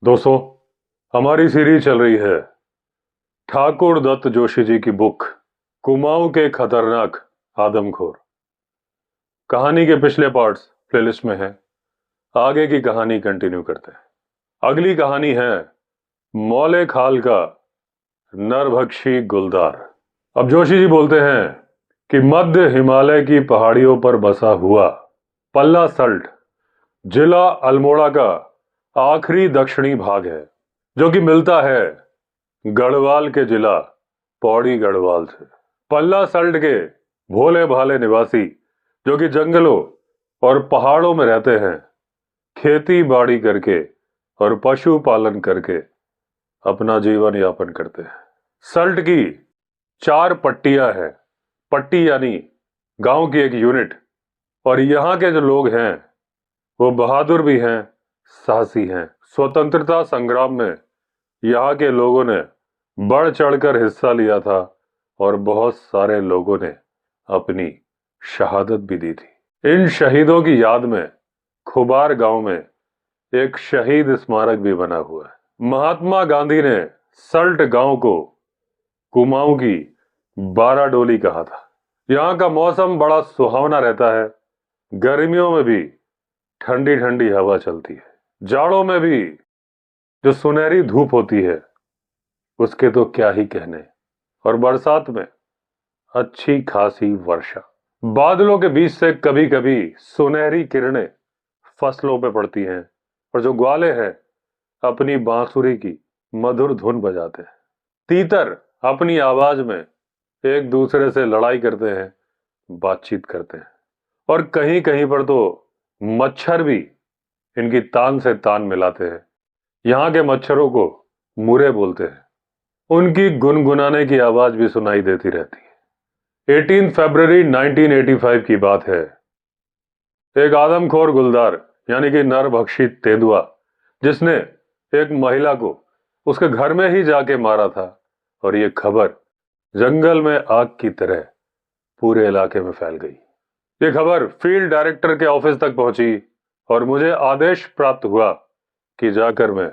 दोस्तों, हमारी सीरीज चल रही है ठाकुर दत्त जोशी जी की बुक कुमाऊं के खतरनाक आदमखोर। कहानी के पिछले पार्ट्स प्लेलिस्ट में हैं। आगे की कहानी कंटिन्यू करते हैं। अगली कहानी है मौले खाल का नरभक्षी गुलदार। अब जोशी जी बोलते हैं कि मध्य हिमालय की पहाड़ियों पर बसा हुआ पल्ला सल्ट जिला अल्मोड़ा का आखिरी दक्षिणी भाग है, जो कि मिलता है गढ़वाल के जिला पौड़ी गढ़वाल से। पल्ला सल्ट के भोले भाले निवासी, जो कि जंगलों और पहाड़ों में रहते हैं, खेती बाड़ी करके और पशु पालन करके अपना जीवन यापन करते हैं। सल्ट की 4 पट्टियां हैं। पट्टी यानी गांव की एक यूनिट। और यहाँ के जो लोग हैं वो बहादुर भी हैं, साहसी हैं। स्वतंत्रता संग्राम में यहाँ के लोगों ने बढ़ चढ़कर हिस्सा लिया था और बहुत सारे लोगों ने अपनी शहादत भी दी थी। इन शहीदों की याद में खुबार गांव में एक शहीद स्मारक भी बना हुआ है। महात्मा गांधी ने सल्ट गांव को कुमाऊं की बाराडोली कहा था। यहाँ का मौसम बड़ा सुहावना रहता है। गर्मियों में भी ठंडी ठंडी हवा चलती है। जाड़ों में भी जो सुनहरी धूप होती है उसके तो क्या ही कहने। और बरसात में अच्छी खासी वर्षा। बादलों के बीच से कभी कभी सुनहरी किरणें फसलों पे पड़ती हैं और जो ग्वाले हैं अपनी बांसुरी की मधुर धुन बजाते हैं। तीतर अपनी आवाज में एक दूसरे से लड़ाई करते हैं, बातचीत करते हैं। और कहीं कहीं पर तो मच्छर भी इनकी तान से तान मिलाते हैं। यहाँ के मच्छरों को मुरे बोलते हैं। उनकी गुनगुनाने की आवाज भी सुनाई देती रहती है। 18 फरवरी 1985 की बात है। एक आदमखोर गुलदार यानी कि नरभक्षी तेंदुआ, जिसने एक महिला को उसके घर में ही जाके मारा था, और ये खबर जंगल में आग की तरह पूरे इलाके में फैल गई। ये खबर फील्ड डायरेक्टर के ऑफिस तक पहुंची और मुझे आदेश प्राप्त हुआ कि जाकर मैं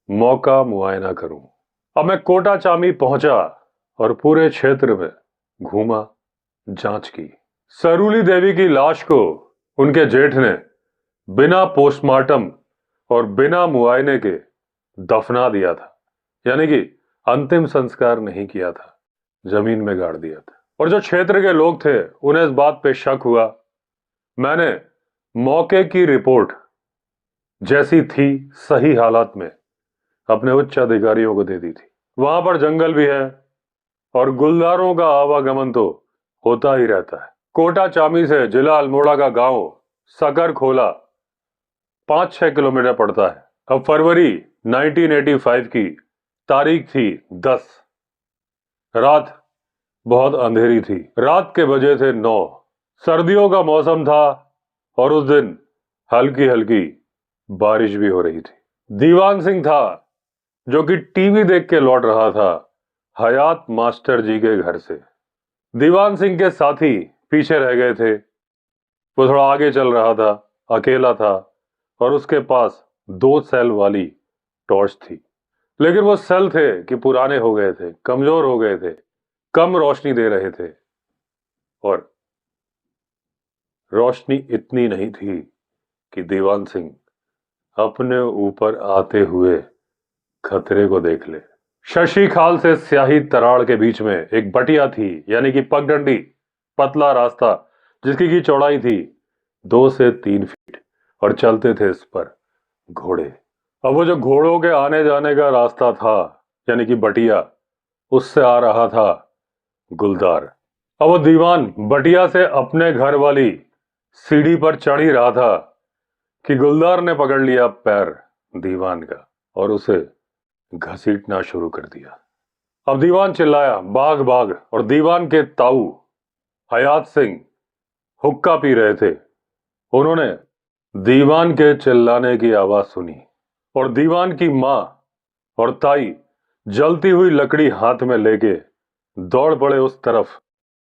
मौका मुआयना करूं। अब मैं कोटा चामी पहुंचा और पूरे क्षेत्र में घूमा, जांच की। सरूली देवी की लाश को उनके जेठ ने बिना पोस्टमार्टम और बिना मुआयने के दफना दिया था, यानी कि अंतिम संस्कार नहीं किया था, जमीन में गाड़ दिया था। और जो क्षेत्र के लोग थे उन्हें इस बात पे शक हुआ। मैंने मौके की रिपोर्ट जैसी थी सही हालात में अपने उच्च अधिकारियों को दे दी थी। वहां पर जंगल भी है और गुलदारों का आवागमन तो होता ही रहता है। कोटा चामी से जिला अल्मोड़ा का गांव सकर खोला 5-6 किलोमीटर पड़ता है। अब फरवरी 1985 की तारीख थी 10। रात बहुत अंधेरी थी। रात के बजे थे 9। सर्दियों का मौसम था और उस दिन हल्की हल्की बारिश भी हो रही थी। दीवान सिंह था जो कि टीवी देख के लौट रहा था हयात मास्टर जी के घर से। दीवान सिंह के साथी पीछे रह गए थे। वो थोड़ा आगे चल रहा था, अकेला था और उसके पास 2 सेल वाली टॉर्च थी। लेकिन वो सेल थे कि पुराने हो गए थे, कमजोर हो गए थे, कम रोशनी दे रहे थे। और रोशनी इतनी नहीं थी कि दीवान सिंह अपने ऊपर आते हुए खतरे को देख ले। शशि खाल से स्याही तराड़ के बीच में एक बटिया थी, यानी कि पगडंडी, पतला रास्ता जिसकी की चौड़ाई थी 2 से 3 फीट और चलते थे इस पर घोड़े। अब वो जो घोड़ों के आने जाने का रास्ता था, यानी कि बटिया, उससे आ रहा था गुलदार। अब वो दीवान बटिया से अपने घर वाली सीढ़ी पर चढ़ ही रहा था कि गुलदार ने पकड़ लिया पैर दीवान का और उसे घसीटना शुरू कर दिया। अब दीवान चिल्लाया, भाग भाग। और दीवान के ताऊ हयात सिंह हुक्का पी रहे थे। उन्होंने दीवान के चिल्लाने की आवाज सुनी और दीवान की मां और ताई जलती हुई लकड़ी हाथ में लेके दौड़ पड़े उस तरफ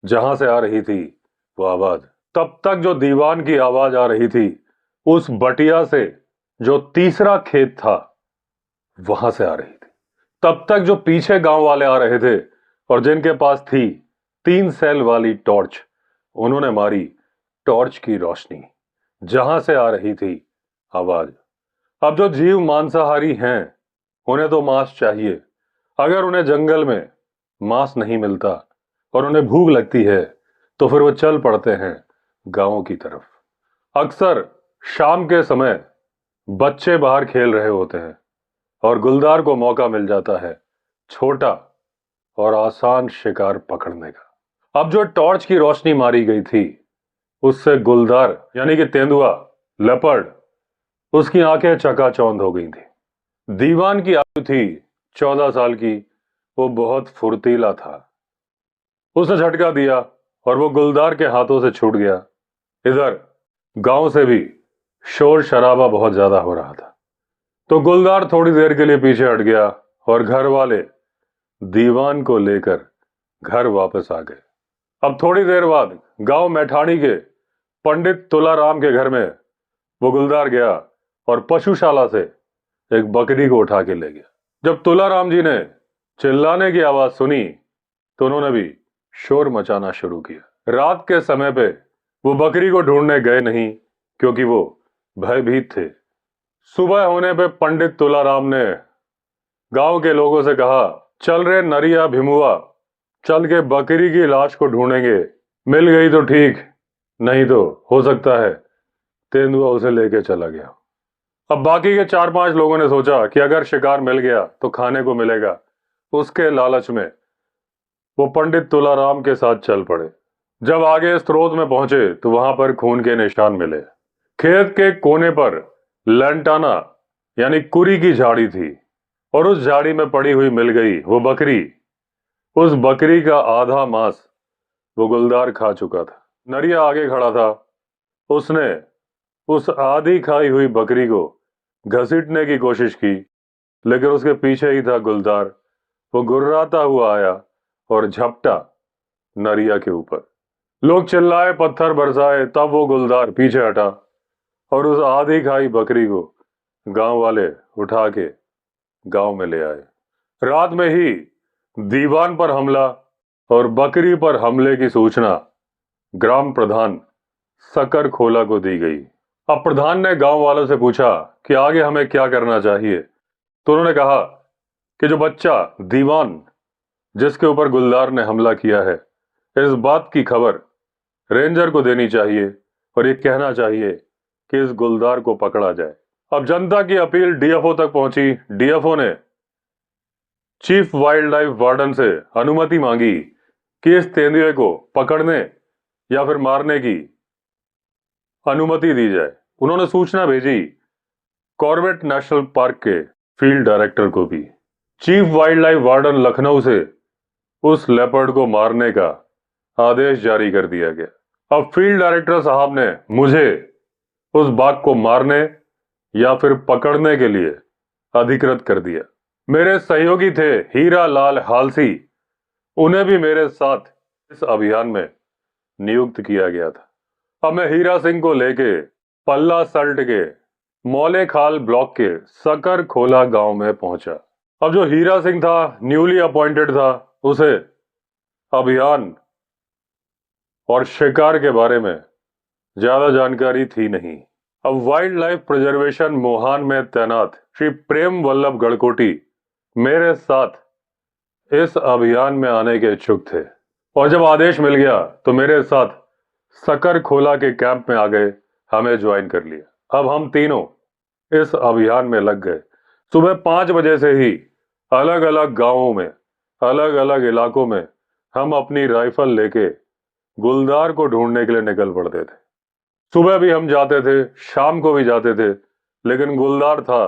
जहां से आ रही थी वो आवाज। तब तक जो दीवान की आवाज आ रही थी उस बटिया से जो तीसरा खेत था वहां से आ रही थी। तब तक जो पीछे गांव वाले आ रहे थे और जिनके पास थी 3 सेल वाली टॉर्च, उन्होंने मारी टॉर्च की रोशनी जहां से आ रही थी आवाज। अब जो जीव मांसाहारी हैं उन्हें तो मांस चाहिए। अगर उन्हें जंगल में मांस नहीं मिलता और उन्हें भूख लगती है तो फिर वो चल पड़ते हैं गांवों की तरफ। अक्सर शाम के समय बच्चे बाहर खेल रहे होते हैं और गुलदार को मौका मिल जाता है छोटा और आसान शिकार पकड़ने का। अब जो टॉर्च की रोशनी मारी गई थी उससे गुलदार यानी कि तेंदुआ, लेपर्ड, उसकी आंखें चकाचौंध हो गई थी। दीवान की आयु थी 14 साल की। वो बहुत फुर्तीला था। उसने झटका दिया और वो गुलदार के हाथों से छूट गया। इधर गांव से भी शोर शराबा बहुत ज्यादा हो रहा था, तो गुलदार थोड़ी देर के लिए पीछे हट गया और घर वाले दीवान को लेकर घर वापस आ गए। अब थोड़ी देर बाद गांव मैठाणी के पंडित तुलाराम के घर में वो गुलदार गया और पशुशाला से एक बकरी को उठा के ले गया। जब तुलाराम जी ने चिल्लाने की आवाज सुनी तो उन्होंने भी शोर मचाना शुरू किया। रात के समय पे वो बकरी को ढूंढने गए नहीं क्योंकि वो भयभीत थे। सुबह होने पे पंडित तुलाराम ने गांव के लोगों से कहा, चल रे नरिया भिमुआ, चल के बकरी की लाश को ढूंढेंगे। मिल गई तो ठीक, नहीं तो हो सकता है तेंदुआ उसे लेके चला गया। अब बाकी के 4-5 लोगों ने सोचा कि अगर शिकार मिल गया तो खाने को मिलेगा। उसके लालच में वो पंडित तुलाराम के साथ चल पड़े। जब आगे स्रोत में पहुंचे तो वहां पर खून के निशान मिले। खेत के कोने पर लंटाना यानी कुरी की झाड़ी थी और उस झाड़ी में पड़ी हुई मिल गई वो बकरी। उस बकरी का आधा मांस वो गुलदार खा चुका था। नरिया आगे खड़ा था। उसने उस आधी खाई हुई बकरी को घसीटने की कोशिश की, लेकिन उसके पीछे ही था गुलदार। वो गुर्राता हुआ आया और झपटा नरिया के ऊपर। लोग चिल्लाए, पत्थर बरसाए, तब वो गुलदार पीछे हटा और उस आधी खाई बकरी को गांव वाले उठा के गांव में ले आए। रात में ही दीवान पर हमला और बकरी पर हमले की सूचना ग्राम प्रधान सकर खोला को दी गई। अब प्रधान ने गांव वालों से पूछा कि आगे हमें क्या करना चाहिए, तो उन्होंने कहा कि जो बच्चा दीवान जिसके ऊपर गुलदार ने हमला किया है, इस बात की खबर रेंजर को देनी चाहिए और ये कहना चाहिए कि इस गुलदार को पकड़ा जाए। अब जनता की अपील डीएफओ तक पहुंची। डीएफओ ने चीफ वाइल्ड लाइफ वार्डन से अनुमति मांगी कि इस तेंदुए को पकड़ने या फिर मारने की अनुमति दी जाए। उन्होंने सूचना भेजी कॉर्बेट नेशनल पार्क के फील्ड डायरेक्टर को भी। Chief wild life warden Lucknow से उस लेपर्ड को मारने का आदेश जारी कर दिया गया। अब फील्ड डायरेक्टर साहब ने मुझे उस बाघ को मारने या फिर पकड़ने के लिए अधिकृत कर दिया। मेरे सहयोगी थे हीरा लाल हालसी, उन्हें भी मेरे साथ इस अभियान में नियुक्त किया गया था। अब मैं हीरा सिंह को लेके पल्ला सल्ट के मौले खाल ब्लॉक के सकर खोला गांव में पहुंचा। अब जो हीरा सिंह था न्यूली अपॉइंटेड था, उसे अभियान और शिकार के बारे में ज्यादा जानकारी थी नहीं। अब वाइल्ड लाइफ प्रिजर्वेशन मोहान में तैनात श्री प्रेम वल्लभ गढ़कोटी मेरे साथ इस अभियान में आने के इच्छुक थे और जब आदेश मिल गया तो मेरे साथ सकर खोला के कैंप में आ गए, हमें ज्वाइन कर लिया। अब हम तीनों इस अभियान में लग गए। सुबह 5 बजे से ही अलग अलग गांवों में, अलग अलग इलाकों में हम अपनी राइफल लेके गुलदार को ढूंढने के लिए निकल पड़ते थे। सुबह भी हम जाते थे, शाम को भी जाते थे, लेकिन गुलदार था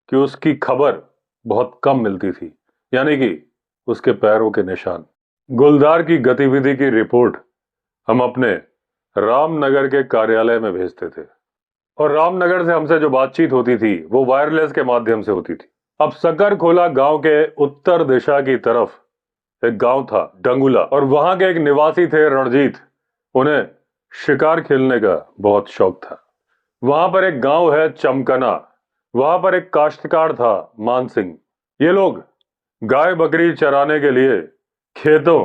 कि उसकी खबर बहुत कम मिलती थी, यानी कि उसके पैरों के निशान। गुलदार की गतिविधि की रिपोर्ट हम अपने रामनगर के कार्यालय में भेजते थे और रामनगर से हमसे जो बातचीत होती थी वो वायरलेस के माध्यम से होती थी। अब सकर खोला गांव के उत्तर दिशा की तरफ एक गांव था डंगुला और वहां के एक निवासी थे रणजीत। उन्हें शिकार खेलने का बहुत शौक था। वहां पर एक गांव है चमकना, वहां पर एक काश्तकार था, मान सिंह। ये लोग गाय बकरी चराने के लिए खेतों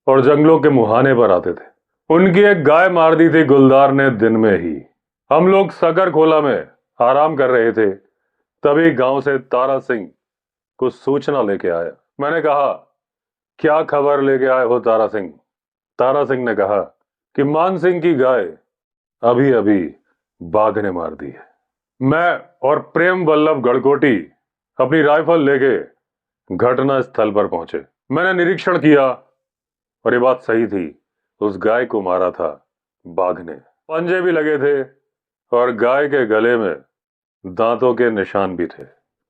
और जंगलों के मुहाने पर आते थे। उनकी एक गाय मार दी थी गुलदार ने दिन में ही। हम लोग सकर खोला में आराम कर रहे थे, तभी गांव से तारा सिंह कुछ सूचना लेके आया। मैंने कहा, क्या खबर लेके आए हो तारा सिंह? तारा सिंह ने कहा कि मान सिंह की गाय अभी अभी बाघ ने मार दी है। मैं और प्रेम वल्लभ गड़कोटी अपनी राइफल लेके घटना स्थल पर पहुंचे। मैंने निरीक्षण किया और ये बात सही थी, उस गाय को मारा था बाघ ने। पंजे भी लगे थे और गाय के गले में दांतों के निशान भी थे।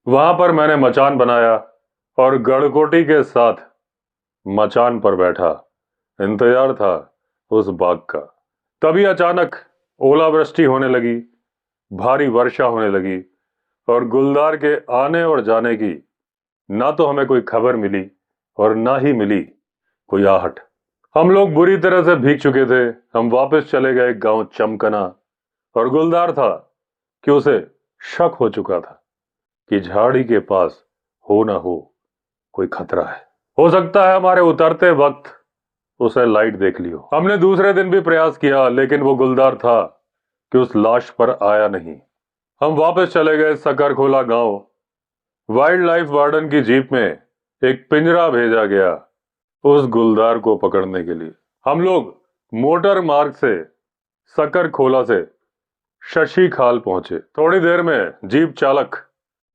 वहां पर मैंने मचान बनाया और गड़कोटी के साथ मचान पर बैठा इंतजार था उस बाघ का। तभी अचानक ओलावृष्टि होने लगी, भारी वर्षा होने लगी और गुलदार के आने और जाने की ना तो हमें कोई खबर मिली और ना ही मिली कोई आहट। हम लोग बुरी तरह से भीग चुके थे। हम वापस चले गए गांव चमकना और गुलदार था कि उसे शक हो चुका था कि झाड़ी के पास हो ना हो कोई खतरा है। हो सकता है हमारे उतरते वक्त उसे लाइट देख लियो। हमने दूसरे दिन भी प्रयास किया, लेकिन वो गुलदार था कि उस लाश पर आया नहीं। हम वापस चले गए सकरखोला गांव। वाइल्ड लाइफ वार्डन की जीप में एक पिंजरा भेजा गया उस गुलदार को पकड़ने के लिए। हम लोग मोटर मार्ग से सकरखोला से शशि खाल पहुंचे। थोड़ी देर में जीप चालक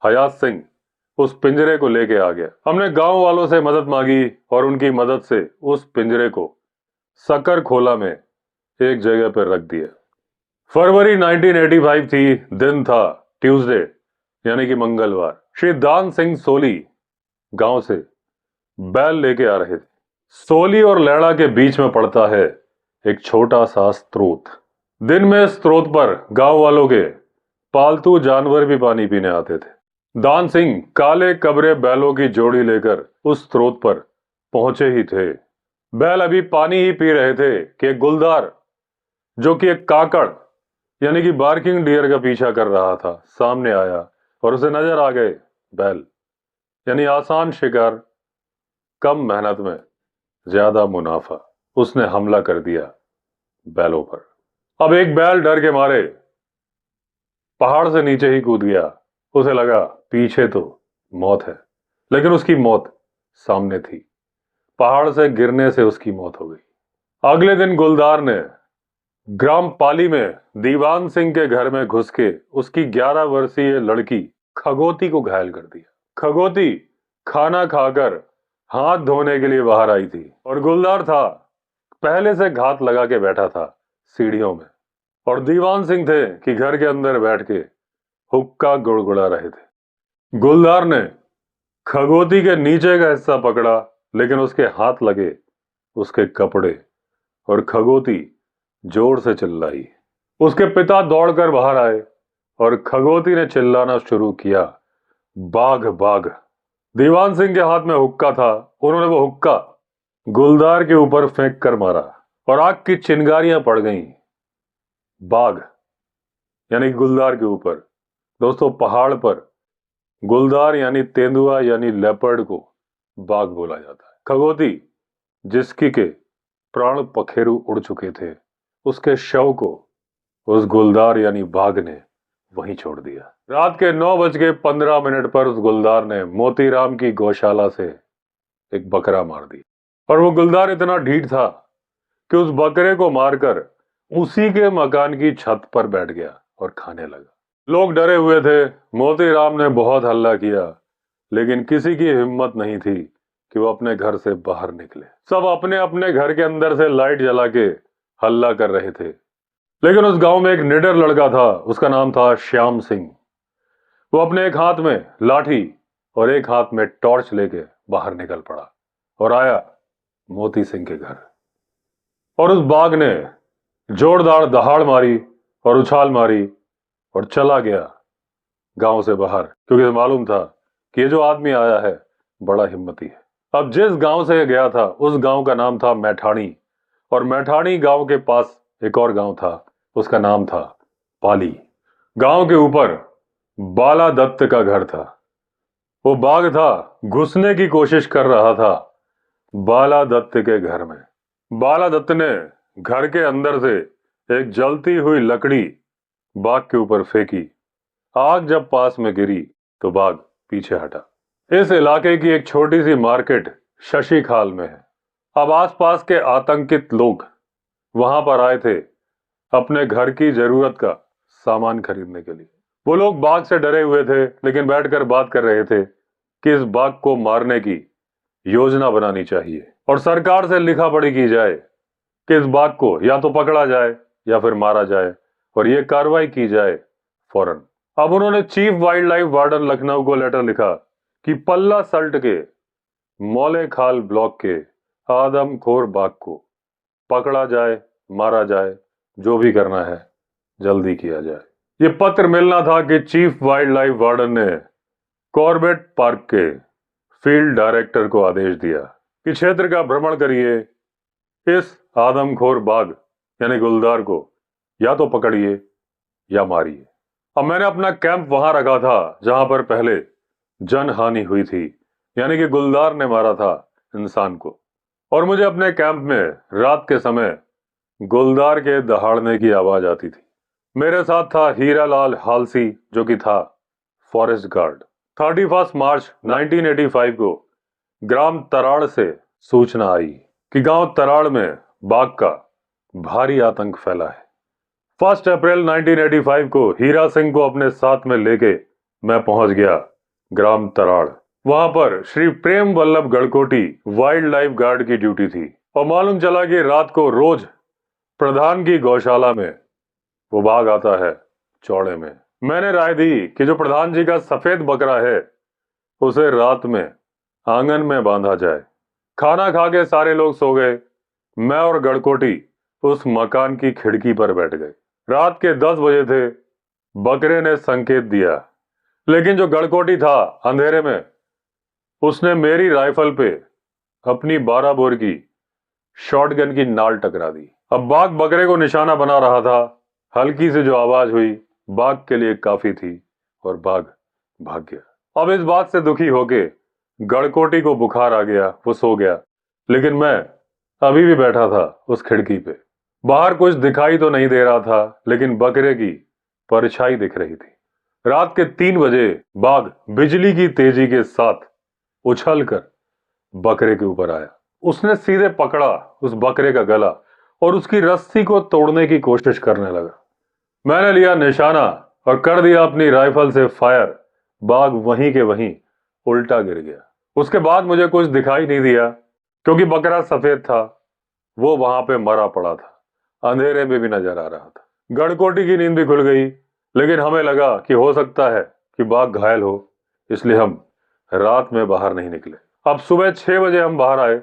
हयात सिंह उस पिंजरे को लेके आ गया। हमने गांव वालों से मदद मांगी और उनकी मदद से उस पिंजरे को सकरखोला में एक जगह पर रख दिया। फरवरी 1985 थी, दिन था ट्यूसडे यानी कि मंगलवार। श्री दान सिंह सोली गांव से बैल लेके आ रहे थे। सोली और लैड़ा के बीच में पड़ता है एक छोटा सा स्रोत। दिन में स्रोत पर गांव वालों के पालतू जानवर भी पानी पीने आते थे। दान सिंह काले कबरे बैलों की जोड़ी लेकर उस स्रोत पर पहुंचे ही थे। बैल अभी पानी ही पी रहे थे कि एक गुलदार, जो कि एक काकड़ यानी कि बार्किंग डियर का पीछा कर रहा था, सामने आया और उसे नजर आ गए बैल। यानी आसान शिकार, कम मेहनत में ज्यादा मुनाफा। उसने हमला कर दिया बैलों पर। अब एक बैल डर के मारे पहाड़ से नीचे ही कूद गया। उसे लगा पीछे तो मौत है, लेकिन उसकी मौत सामने थी। पहाड़ से गिरने से उसकी मौत हो गई। अगले दिन गुलदार ने ग्राम पाली में दीवान सिंह के घर में घुस के उसकी 11 वर्षीय लड़की खगोती को घायल कर दिया। खगोती खाना खाकर हाथ धोने के लिए बाहर आई थी और गुलदार था पहले से घात लगा के बैठा था सीढ़ियों में, और दीवान सिंह थे कि घर के अंदर बैठ के हुक्का गुड़गुड़ा रहे थे। गुलदार ने खगोती के नीचे का हिस्सा पकड़ा, लेकिन उसके हाथ लगे उसके कपड़े और खगोती जोर से चिल्लाई। उसके पिता दौड़कर बाहर आए और खगोती ने चिल्लाना शुरू किया, बाघ बाघ। दीवान सिंह के हाथ में हुक्का था। उन्होंने वो हुक्का गुलदार के ऊपर फेंक कर मारा और आग की चिंगारियां पड़ गईं बाघ यानी गुलदार के ऊपर। दोस्तों, पहाड़ पर गुलदार यानी तेंदुआ यानी लेपर्ड को बाघ बोला जाता है। खगोती, जिसकी के प्राण पखेरु उड़ चुके थे, उसके शव को उस गुलदार यानी बाघ ने वहीं छोड़ दिया। रात के 9:15 पर उस गुलदार ने मोतीराम की गौशाला से एक बकरा मार दिया। और वो गुलदार इतना ढीठ था कि उस बकरे को मारकर उसी के मकान की छत पर बैठ गया और खाने लगा। लोग डरे हुए थे। मोतीराम ने बहुत हल्ला किया, लेकिन किसी की हिम्मत नहीं थी कि वो अपने घर से बाहर निकले। सब अपने अपने घर के अंदर से लाइट जला के हल्ला कर रहे थे। लेकिन उस गांव में एक निडर लड़का था, उसका नाम था श्याम सिंह। वो अपने एक हाथ में लाठी और एक हाथ में टॉर्च लेके बाहर निकल पड़ा और आया मोती सिंह के घर। और उस बाघ ने जोरदार दहाड़ मारी और उछाल मारी और चला गया गांव से बाहर, क्योंकि मालूम था कि ये जो आदमी आया है बड़ा हिम्मती है। अब जिस गांव से गया था उस गांव का नाम था मैठाणी, और मैठाणी गांव के पास एक और गांव था, उसका नाम था पाली। गांव के ऊपर बाला दत्त का घर था। वो बाघ था, घुसने की कोशिश कर रहा था बाला दत्त के घर में। बाला दत्त ने घर के अंदर से एक जलती हुई लकड़ी बाघ के ऊपर फेंकी। आग जब पास में गिरी तो बाघ पीछे हटा। इस इलाके की एक छोटी सी मार्केट शशि खाल में है। अब आसपास के आतंकित लोग वहां पर आए थे अपने घर की जरूरत का सामान खरीदने के लिए। वो लोग बाघ से डरे हुए थे, लेकिन बैठकर बात कर रहे थे कि इस बाघ को मारने की योजना बनानी चाहिए और सरकार से लिखा पढ़ी की जाए कि इस बाघ को या तो पकड़ा जाए या फिर मारा जाए, और ये कार्रवाई की जाए फौरन। अब उन्होंने chief wild life warden Lucknow को लेटर लिखा कि पल्ला सल्ट के मौले खाल ब्लॉक के आदमखोर बाघ को पकड़ा जाए, मारा जाए, जो भी करना है जल्दी किया जाए। ये पत्र मिलना था कि चीफ वाइल्ड लाइफ वार्डन ने कॉर्बेट पार्क के फील्ड डायरेक्टर को आदेश दिया कि क्षेत्र का भ्रमण करिए, इस आदमखोर बाघ यानी गुलदार को या तो पकड़िए या मारिए। अब मैंने अपना कैंप वहां रखा था जहां पर पहले जनहानि हुई थी, यानी कि गुलदार ने मारा था इंसान को। और मुझे अपने कैंप में रात के समय गुलदार के दहाड़ने की आवाज आती थी। मेरे साथ था हीरालाल हालसी, जो कि था फॉरेस्ट गार्ड। 31 मार्च 1985 को ग्राम तराड़ से सूचना आई कि गांव तराड़ में बाघ का भारी आतंक फैला है। 1 अप्रैल 1985 को हीरा सिंह को अपने साथ में लेके मैं पहुंच गया ग्राम तराड़। वहां पर Shri Prem Vallabh गढ़कोटी wild life guard की ड्यूटी थी, और मालूम चला कि रात को रोज प्रधान की गौशाला में वो बाघ आता है चौड़े में। मैंने राय दी कि जो प्रधान जी का सफेद बकरा है उसे रात में आंगन में बांधा जाए। खाना खा के सारे लोग सो गए। मैं और गढ़कोटी उस मकान की खिड़की पर बैठ गए। रात के 10 बजे थे। बकरे ने संकेत दिया, लेकिन जो गढ़कोटी था अंधेरे में उसने मेरी राइफल पे अपनी 12 बोर की शॉटगन की नाल टकरा दी। अब बाघ बकरे को निशाना बना रहा था। हल्की से जो आवाज हुई बाघ के लिए काफी थी और बाघ भाग गया। अब इस बात से दुखी होके गढ़कोटी को बुखार आ गया, वो सो गया, लेकिन मैं अभी भी बैठा था उस खिड़की पे। बाहर कुछ दिखाई तो नहीं दे रहा था, लेकिन बकरे की परछाई दिख रही थी। रात के 3 बजे बाघ बिजली की तेजी के साथ उछलकर बकरे के ऊपर आया। उसने सीधे पकड़ा उस बकरे का गला और उसकी रस्सी को तोड़ने की कोशिश करने लगा। मैंने लिया निशाना और कर दिया अपनी राइफल से फायर। बाघ वहीं के वहीं उल्टा गिर गया। उसके बाद मुझे कुछ दिखाई नहीं दिया, क्योंकि बकरा सफेद था, वो वहां पे मरा पड़ा था, अंधेरे में भी नजर आ रहा था। गढ़कोटी की नींद भी खुल गई, लेकिन हमें लगा कि हो सकता है कि बाघ घायल हो, इसलिए हम रात में बाहर नहीं निकले। अब सुबह 6 बजे हम बाहर आए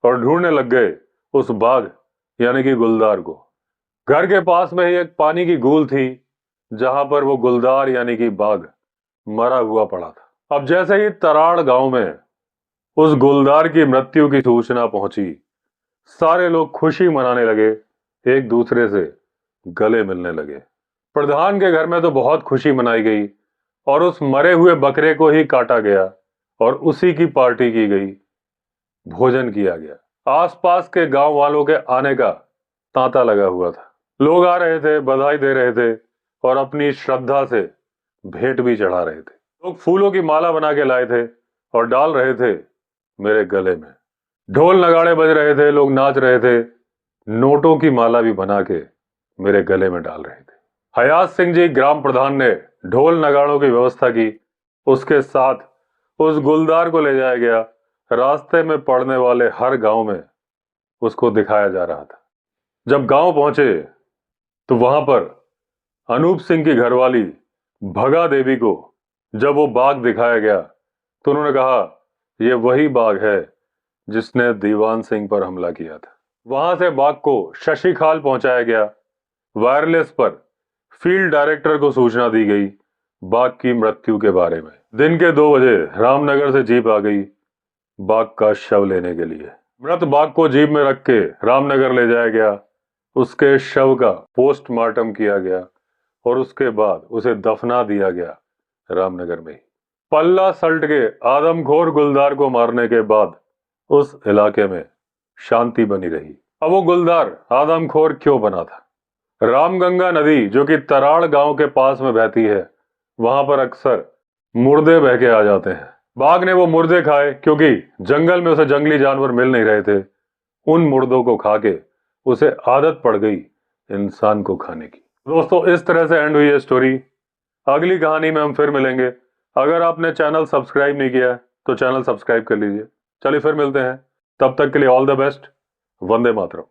और ढूंढने लग गए उस बाघ यानी कि गुलदार को। घर के पास में ही एक पानी की गूल थी जहां पर वो गुलदार यानी कि बाघ मरा हुआ पड़ा था। अब जैसे ही तराड़ गांव में उस गुलदार की मृत्यु की सूचना पहुंची, सारे लोग खुशी मनाने लगे, एक दूसरे से गले मिलने लगे। प्रधान के घर में तो बहुत खुशी मनाई गई और उस मरे हुए बकरे को ही काटा गया और उसी की पार्टी की गई, भोजन किया गया। आसपास के गांव वालों के आने का तांता लगा हुआ था। लोग आ रहे थे, बधाई दे रहे थे और अपनी श्रद्धा से भेंट भी चढ़ा रहे थे। लोग फूलों की माला बना के लाए थे और डाल रहे थे मेरे गले में। ढोल नगाड़े बज रहे थे, लोग नाच रहे थे, नोटों की माला भी बना के मेरे गले में डाल रहे थे। हयात सिंह जी ग्राम प्रधान ने ढोल नगाड़ों की व्यवस्था की। उसके साथ उस गुलदार को ले जाया गया। रास्ते में पड़ने वाले हर गांव में उसको दिखाया जा रहा था। जब गांव पहुंचे तो वहां पर अनूप सिंह की घरवाली भगा देवी को जब वो बाघ दिखाया गया तो उन्होंने कहा, यह वही बाघ है जिसने दीवान सिंह पर हमला किया था। वहां से बाघ को शशि खाल पहुंचाया गया। वायरलेस पर फील्ड डायरेक्टर को सूचना दी गई बाघ की मृत्यु के बारे में। दिन के 2 बजे रामनगर से जीप आ गई बाघ का शव लेने के लिए। मृत बाघ को जीप में रख के रामनगर ले जाया गया। उसके शव का पोस्टमार्टम किया गया और उसके बाद उसे दफना दिया गया रामनगर में ही। पल्ला सल्ट के आदमखोर गुलदार को मारने के बाद उस इलाके में शांति बनी रही। अब वो गुलदार आदमखोर क्यों बना था? रामगंगा नदी जो कि तराड़ गांव के पास में बहती है, वहां पर अक्सर मुर्दे बह के आ जाते हैं। बाघ ने वो मुर्दे खाए क्योंकि जंगल में उसे जंगली जानवर मिल नहीं रहे थे। उन मुर्दों को खा के उसे आदत पड़ गई इंसान को खाने की। दोस्तों, इस तरह से एंड हुई है स्टोरी। अगली कहानी में हम फिर मिलेंगे। अगर आपने चैनल सब्सक्राइब नहीं किया है तो चैनल सब्सक्राइब कर लीजिए। चलिए फिर मिलते हैं, तब तक के लिए all the best. Vande Mataram.